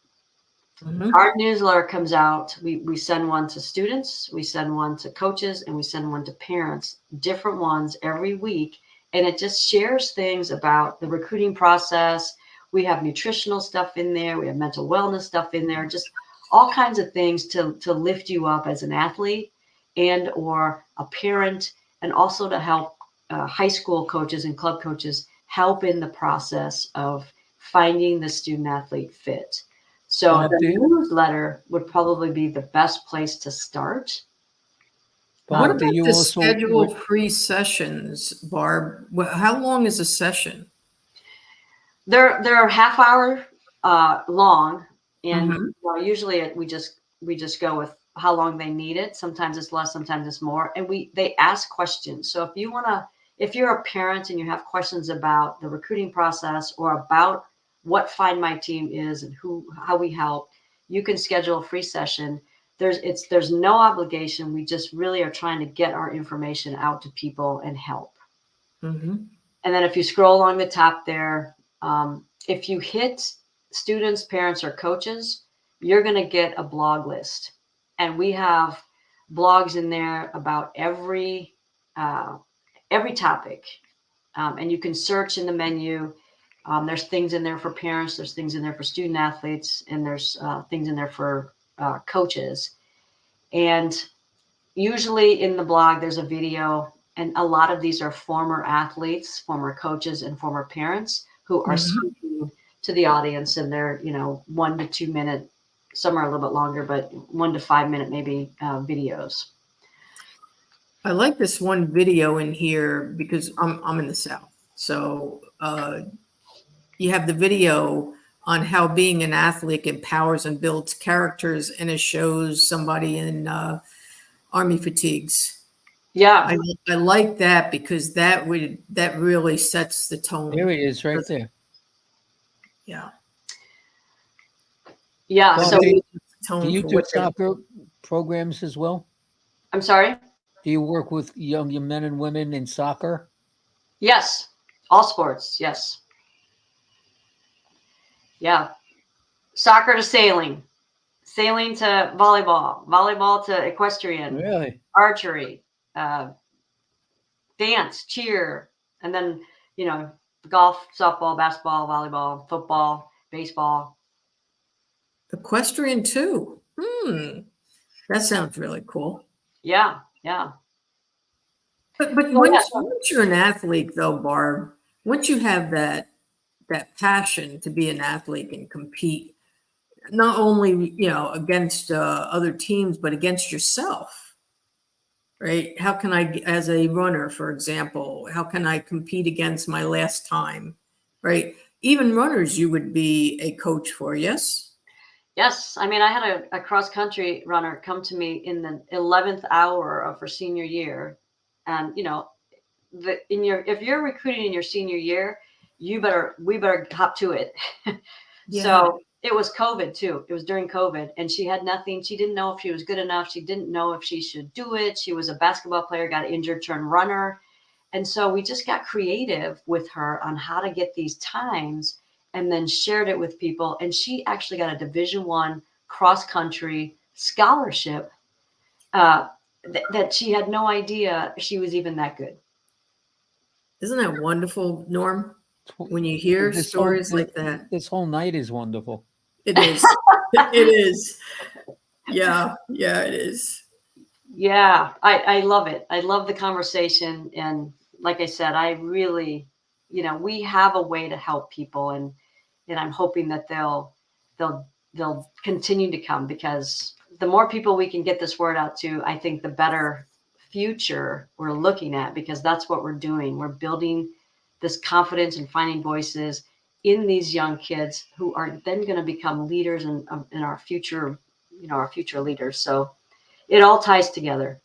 Our newsletter comes out. We send one to students, we send one to coaches, and we send one to parents, different ones every week. And it just shares things about the recruiting process. We have nutritional stuff in there. We have mental wellness stuff in there, just all kinds of things to lift you up as an athlete and or a parent, and also to help high school coaches and club coaches help in the process of finding the student athlete fit. So the newsletter would probably be the best place to start. What about the scheduled free sessions, Barb? How long is a session? They're half hour long. And usually we just go with how long they need it. Sometimes it's less, sometimes it's more. And they ask questions. So if you're a parent and you have questions about the recruiting process or about what Find My Team is and how we help, you can schedule a free session. There's no obligation. We just really are trying to get our information out to people and help. And then if you scroll along the top there, if you hit students, parents, or coaches, you're going to get a blog list. And we have blogs in there about every topic. And you can search in the menu. There's things in there for parents, there's things in there for student athletes, and there's things in there for coaches. And usually in the blog, there's a video, and a lot of these are former athletes, former coaches, and former parents who are speaking to the audience, and they're 1 to 2 minute, some are a little bit longer, but 1 to 5 minute maybe videos. I like this one video in here because I'm in the South. So you have the video on how being an athlete empowers and builds characters, and it shows somebody in army fatigues. Yeah. I like that because that really sets the tone. There he is, right there. Yeah. Yeah. Well, So do you do soccer programs as well? I'm sorry. Do you work with young men and women in soccer? Yes. All sports. Yes. Yeah. Soccer to sailing, sailing to volleyball, volleyball to equestrian, Really? archery, dance, cheer, and then, golf, softball, basketball, volleyball, football, baseball. Equestrian too. That sounds really cool. Yeah. Yeah. But Well, once you're an athlete, though, Barb, once you have that passion to be an athlete and compete, not only against other teams, but against yourself, right? How can I, as a runner, for example, how can I compete against my last time, right? Even runners, you would be a coach for, yes? Yes. I mean, I had a cross country runner come to me in the 11th hour of her senior year. And, if you're recruiting in your senior year, we better hop to it. Yeah. So it was COVID too. It was during COVID, and she had nothing. She didn't know if she was good enough. She didn't know if she should do it. She was a basketball player, got injured, turned runner. And so we just got creative with her on how to get these times, and then shared it with people. And she actually got a Division I cross country scholarship that she had no idea she was even that good. Isn't that wonderful, Norm? When you hear stories like that. This whole night is wonderful. It is. It is. Yeah. Yeah, it is. Yeah, I love it. I love the conversation. And like I said, I really, we have a way to help people, and I'm hoping that they'll continue to come, because the more people we can get this word out to, I think the better future we're looking at, because that's what we're doing. We're building this confidence and finding voices in these young kids who are then going to become leaders in our future, our future leaders. So it all ties together.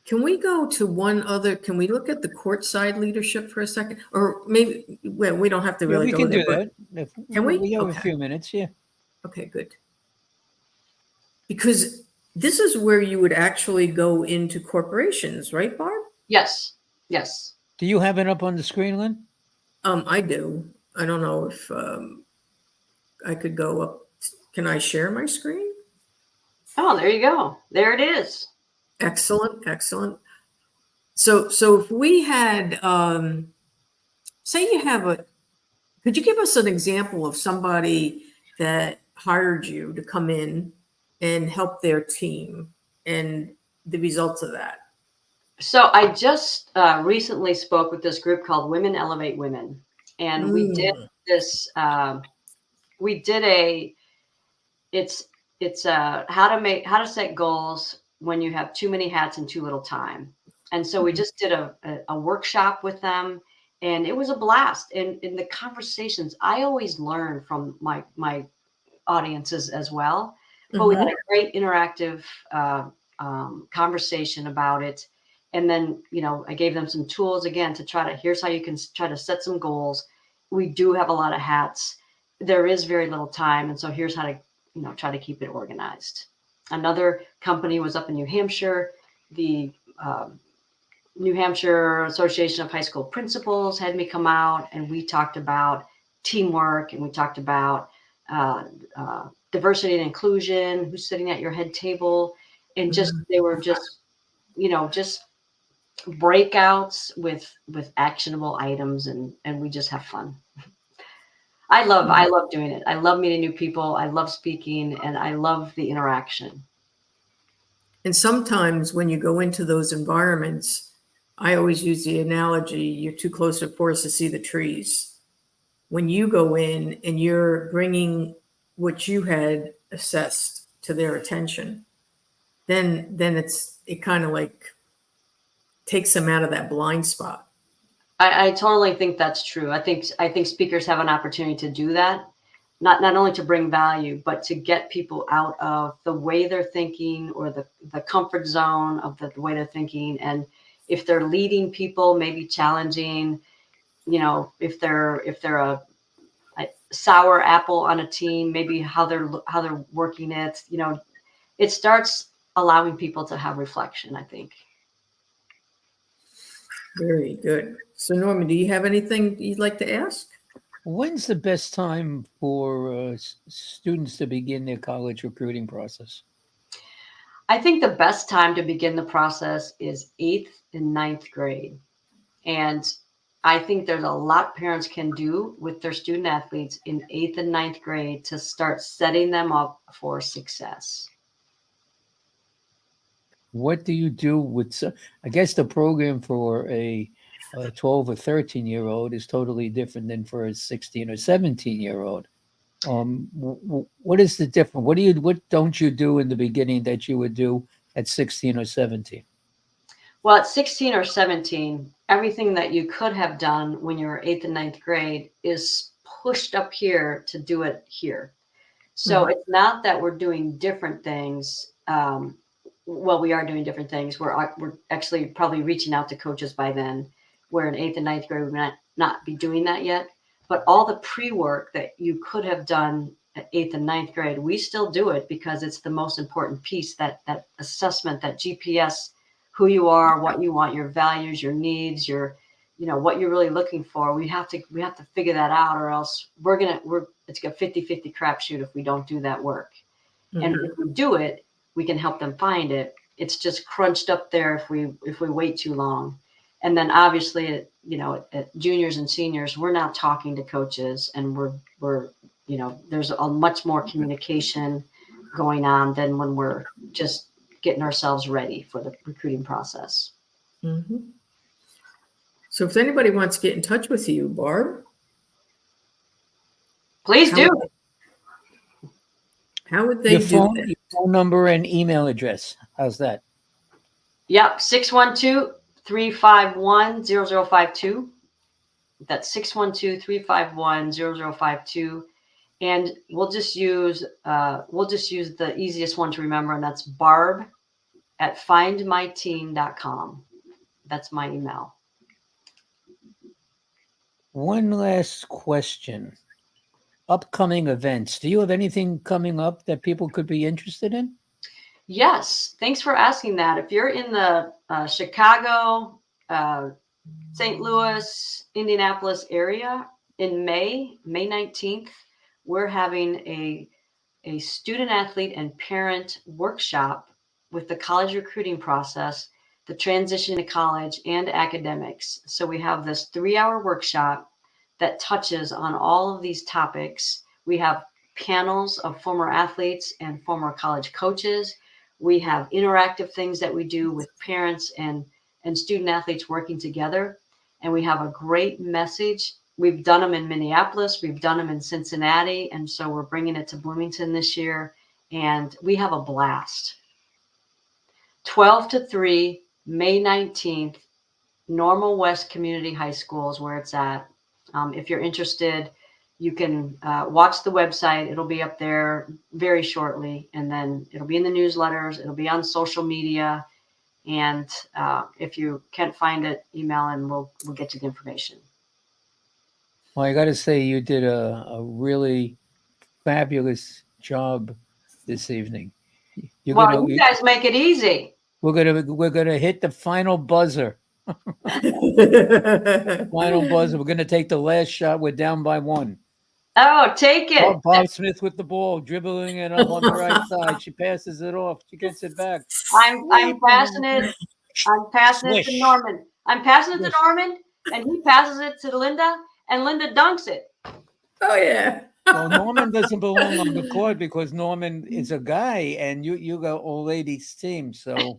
Can we go to can we look at the courtside leadership for a second? Or maybe, well, we don't have to really go there. We can do that. Can we? We have Okay. a few minutes, yeah. Okay, good. Because this is where you would actually go into corporations, right, Barb? Yes. Yes. Do you have it up on the screen, Lynn? I do. I don't know if I could go up. Can I share my screen? Oh, there you go. There it is. Excellent, excellent. So if we had, say you have could you give us an example of somebody that hired you to come in and help their team and the results of that? So I just recently spoke with this group called Women Elevate Women, and we did this. It's how to set goals when you have too many hats and too little time. And so we just did a workshop with them, and it was a blast. And in the conversations, I always learn from my audiences as well. But we had a great interactive conversation about it. And then, I gave them some tools again to here's how you can try to set some goals. We do have a lot of hats. There is very little time. And so here's how to, try to keep it organized. Another company was up in New Hampshire. The New Hampshire Association of High School Principals had me come out, and we talked about teamwork, and we talked about diversity and inclusion, who's sitting at your head table. And they were just breakouts with actionable items, and we just have fun. I love doing it. I love meeting new people. I love speaking, and I love the interaction. And sometimes when you go into those environments, I always use the analogy, you're too close to the forest to see the trees. When you go in and you're bringing what you had assessed to their attention, then it kind of like takes them out of that blind spot. I totally think that's true. I think speakers have an opportunity to do that, not only to bring value, but to get people out of the way they're thinking or the comfort zone of the way they're thinking. And if they're leading people, maybe challenging, if they're a sour apple on a team, maybe how they're working it, it starts allowing people to have reflection, I think. Very good. So Norman, do you have anything you'd like to ask? When's the best time for students to begin their college recruiting process? I think the best time to begin the process is 8th and 9th grade. And I think there's a lot parents can do with their student athletes in 8th and 9th grade to start setting them up for success. What do you do with, I guess the program for a 12 or 13-year-old is totally different than for a 16 or 17-year-old. What is the difference? What don't you do in the beginning that you would do at 16 or 17? Well, at 16 or 17, everything that you could have done when you were 8th and 9th grade is pushed up here to do it here. So it's not that we're doing different things. Well, we are doing different things. We're actually probably reaching out to coaches by then, where in 8th and 9th grade, we might not be doing that yet. But all the pre-work that you could have done at 8th and 9th grade, we still do it because it's the most important piece, that assessment, that GPS, who you are, what you want, your values, your needs, what you're really looking for. We have to figure that out, or else it's a 50-50 crapshoot if we don't do that work. And if we do it, we can help them find it. It's just crunched up there if we wait too long. And then obviously, at juniors and seniors, we're now talking to coaches, and we're there's a much more communication going on than when we're just getting ourselves ready for the recruiting process. So if anybody wants to get in touch with you, Barb, Please do. How would they Your do phone, that? your phone number and email address. How's that? Yep, 612-351-0052. That's 612-351-0052. And we'll just use the easiest one to remember, and that's barb@findmyteam.com. That's my email. One last question. Upcoming events. Do you have anything coming up that people could be interested in? Yes, thanks for asking that. If you're in the Chicago, St. Louis, Indianapolis area, in May 19th, we're having a student athlete and parent workshop with the college recruiting process, the transition to college, and academics. So we have this 3-hour workshop that touches on all of these topics. We have panels of former athletes and former college coaches. We have interactive things that we do with parents and student athletes working together. And we have a great message. We've done them in Minneapolis. We've done them in Cincinnati. And so we're bringing it to Bloomington this year. And we have a blast. 12 to 3, May 19th, Normal West Community High School is where it's at. If you're interested, you can watch the website. It'll be up there very shortly. And then it'll be in the newsletters. It'll be on social media. And if you can't find it, email and we'll get you the information. Well, I got to say, you did a really fabulous job this evening. You guys make it easy. We're gonna hit the final buzzer. Final buzzer. We're gonna take the last shot. We're down by 1. Oh, take it. Bob Smith with the ball, dribbling it up on the right side. She passes it off. She gets it back. I'm passing it. I'm passing it to Norman. I'm passing it to Norman, and he passes it to Linda, and Linda dunks it. Oh yeah. Well, Norman doesn't belong on the court because Norman is a guy, and you got all ladies team. So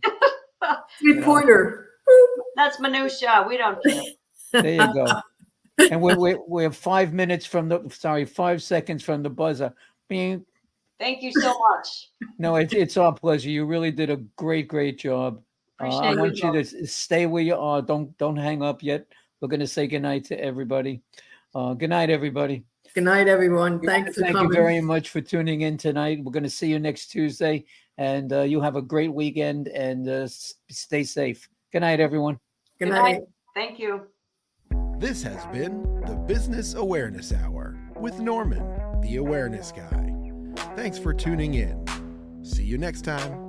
3-pointer. That's minutia. We don't care. There you go. And we're 5 seconds from the buzzer. Bing. Thank you so much. No, it's our pleasure. You really did a great job. I Appreciate want you you. to stay where you are. Don't hang up yet. We're going to say goodnight to everybody. Good night, everybody. Good night, everyone. Thanks for Thank you coming. very much for tuning in tonight. We're going to see you next Tuesday, and you have a great weekend, and stay safe. Good night, everyone. Good night. Thank you. This has been the Business Awareness Hour with Norman, the Awareness Guy. Thanks for tuning in. See you next time.